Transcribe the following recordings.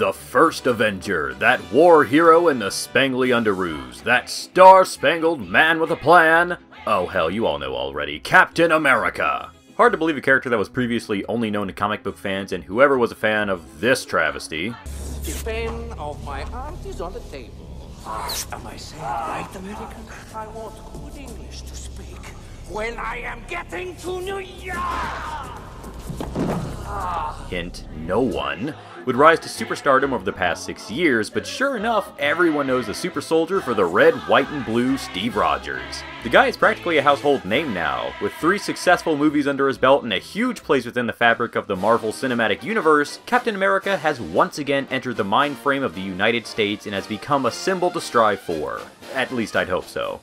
The first Avenger, that war hero in the spangly underoos, that star-spangled man with a plan. Oh hell, you all know already, Captain America! Hard to believe a character that was previously only known to comic book fans and whoever was a fan of this travesty. The pen of my art is on the table. Am I saying right, American? I want good English to speak when I am getting to New York! Hint, no one would rise to superstardom over the past 6 years, but sure enough, everyone knows the super soldier for the red, white, and blue Steve Rogers. The guy is practically a household name now. With 3 successful movies under his belt and a huge place within the fabric of the Marvel Cinematic Universe, Captain America has once again entered the mind frame of the United States and has become a symbol to strive for. At least I'd hope so.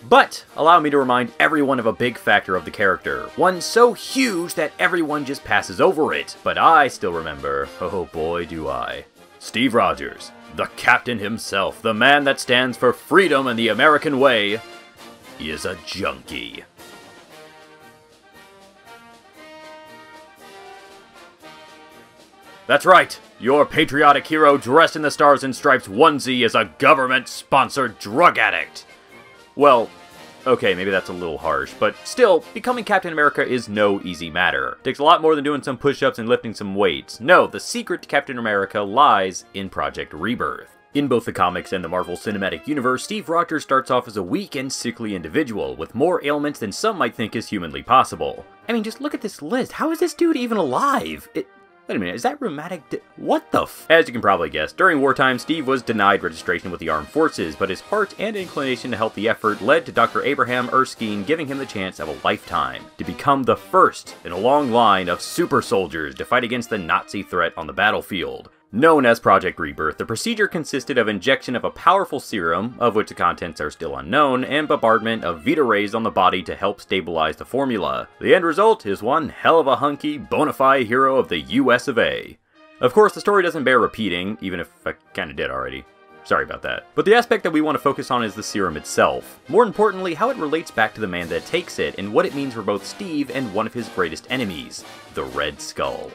But, allow me to remind everyone of a big factor of the character, one so huge that everyone just passes over it, but I still remember, oh boy do I. Steve Rogers, the captain himself, the man that stands for freedom and the American way, is a junkie. That's right, your patriotic hero dressed in the Stars and Stripes onesie is a government-sponsored drug addict. Well, okay, maybe that's a little harsh, but still, becoming Captain America is no easy matter. It takes a lot more than doing some push-ups and lifting some weights. No, the secret to Captain America lies in Project Rebirth. In both the comics and the Marvel Cinematic Universe, Steve Rogers starts off as a weak and sickly individual, with more ailments than some might think is humanly possible. I mean, just look at this list. How is this dude even alive? Wait a minute, is that rheumatic what the f- As you can probably guess, during wartime, Steve was denied registration with the armed forces, but his heart and inclination to help the effort led to Dr. Abraham Erskine giving him the chance of a lifetime to become the first in a long line of super soldiers to fight against the Nazi threat on the battlefield. Known as Project Rebirth, the procedure consisted of injection of a powerful serum, of which the contents are still unknown, and bombardment of Vita rays on the body to help stabilize the formula. The end result is one hell of a hunky, bona fide hero of the US of A. Of course, the story doesn't bear repeating, even if I kinda did already. Sorry about that. But the aspect that we want to focus on is the serum itself. More importantly, how it relates back to the man that takes it, and what it means for both Steve and one of his greatest enemies, the Red Skull.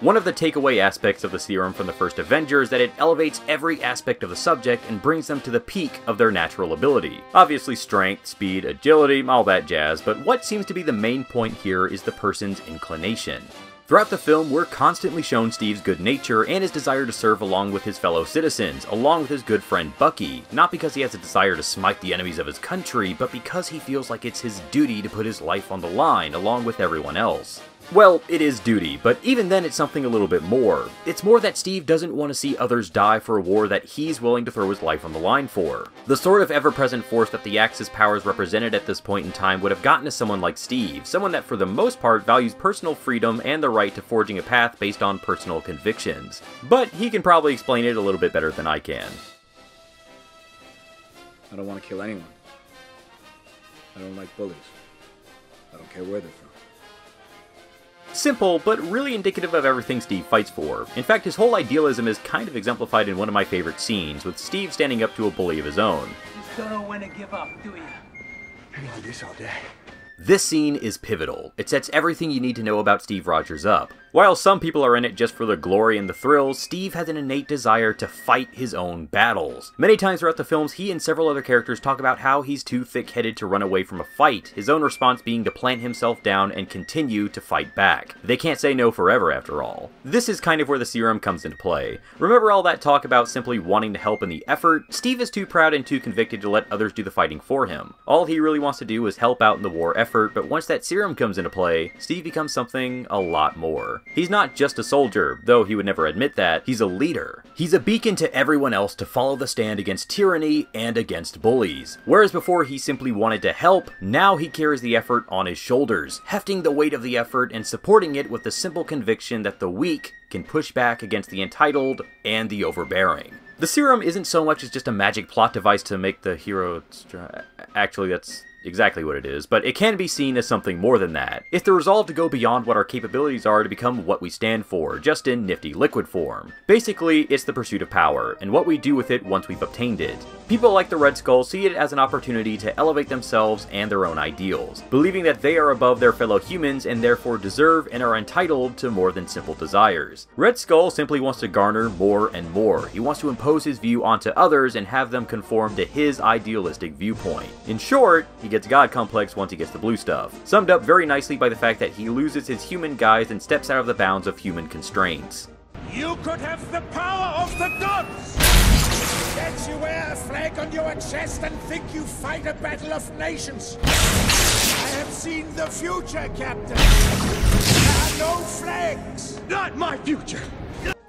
One of the takeaway aspects of the serum from the first Avenger is that it elevates every aspect of the subject and brings them to the peak of their natural ability. Obviously strength, speed, agility, all that jazz, but what seems to be the main point here is the person's inclination. Throughout the film, we're constantly shown Steve's good nature and his desire to serve along with his fellow citizens, along with his good friend Bucky, not because he has a desire to smite the enemies of his country, but because he feels like it's his duty to put his life on the line along with everyone else. Well, it is duty, but even then it's something a little bit more. It's more that Steve doesn't want to see others die for a war that he's willing to throw his life on the line for. The sort of ever-present force that the Axis powers represented at this point in time would have gotten to someone like Steve, someone that for the most part values personal freedom and the right to forging a path based on personal convictions. But he can probably explain it a little bit better than I can. I don't want to kill anyone. I don't like bullies. I don't care where they're from. Simple, but really indicative of everything Steve fights for. In fact, his whole idealism is kind of exemplified in one of my favorite scenes, with Steve standing up to a bully of his own. You don't know when to give up, do you? I can do this all day. This scene is pivotal. It sets everything you need to know about Steve Rogers up. While some people are in it just for the glory and the thrills, Steve has an innate desire to fight his own battles. Many times throughout the films, he and several other characters talk about how he's too thick-headed to run away from a fight, his own response being to plant himself down and continue to fight back. They can't say no forever, after all. This is kind of where the serum comes into play. Remember all that talk about simply wanting to help in the effort? Steve is too proud and too convicted to let others do the fighting for him. All he really wants to do is help out in the war effort, but once that serum comes into play, Steve becomes something a lot more. He's not just a soldier, though he would never admit that, he's a leader. He's a beacon to everyone else to follow the stand against tyranny and against bullies. Whereas before he simply wanted to help, now he carries the effort on his shoulders, hefting the weight of the effort and supporting it with the simple conviction that the weak can push back against the entitled and the overbearing. The serum isn't so much as just a magic plot device to make the hero... Actually, that's exactly what it is, but it can be seen as something more than that. It's the resolve to go beyond what our capabilities are to become what we stand for, just in nifty liquid form. Basically, it's the pursuit of power, and what we do with it once we've obtained it. People like the Red Skull see it as an opportunity to elevate themselves and their own ideals, believing that they are above their fellow humans and therefore deserve and are entitled to more than simple desires. Red Skull simply wants to garner more and more. He wants to impose his view onto others and have them conform to his idealistic viewpoint. In short, he gets God complex once he gets the blue stuff, summed up very nicely by the fact that he loses his human guise and steps out of the bounds of human constraints. You could have the power of the gods! Yet you wear a flag on your chest and think you fight a battle of nations. I have seen the future, Captain. There are no flags. Not my future.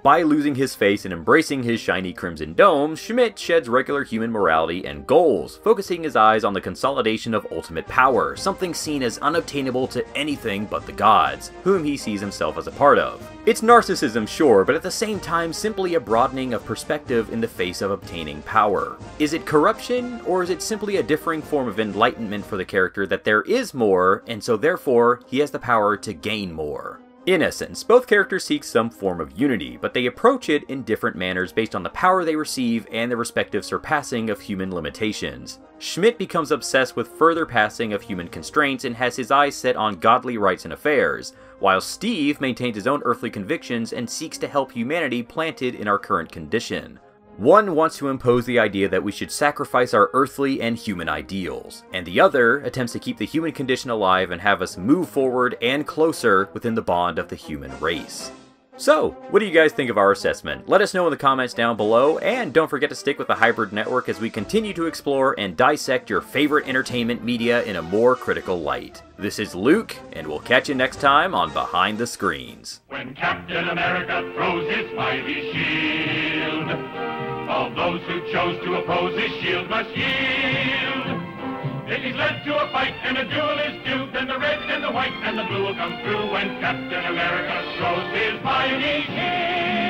By losing his face and embracing his shiny crimson dome, Schmidt sheds regular human morality and goals, focusing his eyes on the consolidation of ultimate power, something seen as unobtainable to anything but the gods, whom he sees himself as a part of. It's narcissism, sure, but at the same time simply a broadening of perspective in the face of obtaining power. Is it corruption, or is it simply a differing form of enlightenment for the character that there is more, and so therefore he has the power to gain more? In essence, both characters seek some form of unity, but they approach it in different manners based on the power they receive and the respective surpassing of human limitations. Schmidt becomes obsessed with further passing of human constraints and has his eyes set on godly rights and affairs, while Steve maintains his own earthly convictions and seeks to help humanity planted in our current condition. One wants to impose the idea that we should sacrifice our earthly and human ideals, and the other attempts to keep the human condition alive and have us move forward and closer within the bond of the human race. So, what do you guys think of our assessment? Let us know in the comments down below, and don't forget to stick with the Hybrid Network as we continue to explore and dissect your favorite entertainment media in a more critical light. This is Luke, and we'll catch you next time on Behind the Screens. When Captain America throws his mighty shield, all those who chose to oppose his shield must yield. If he's led to a fight and a duel is due, then the red and the white and the blue will come through when Captain America throws his mighty shield.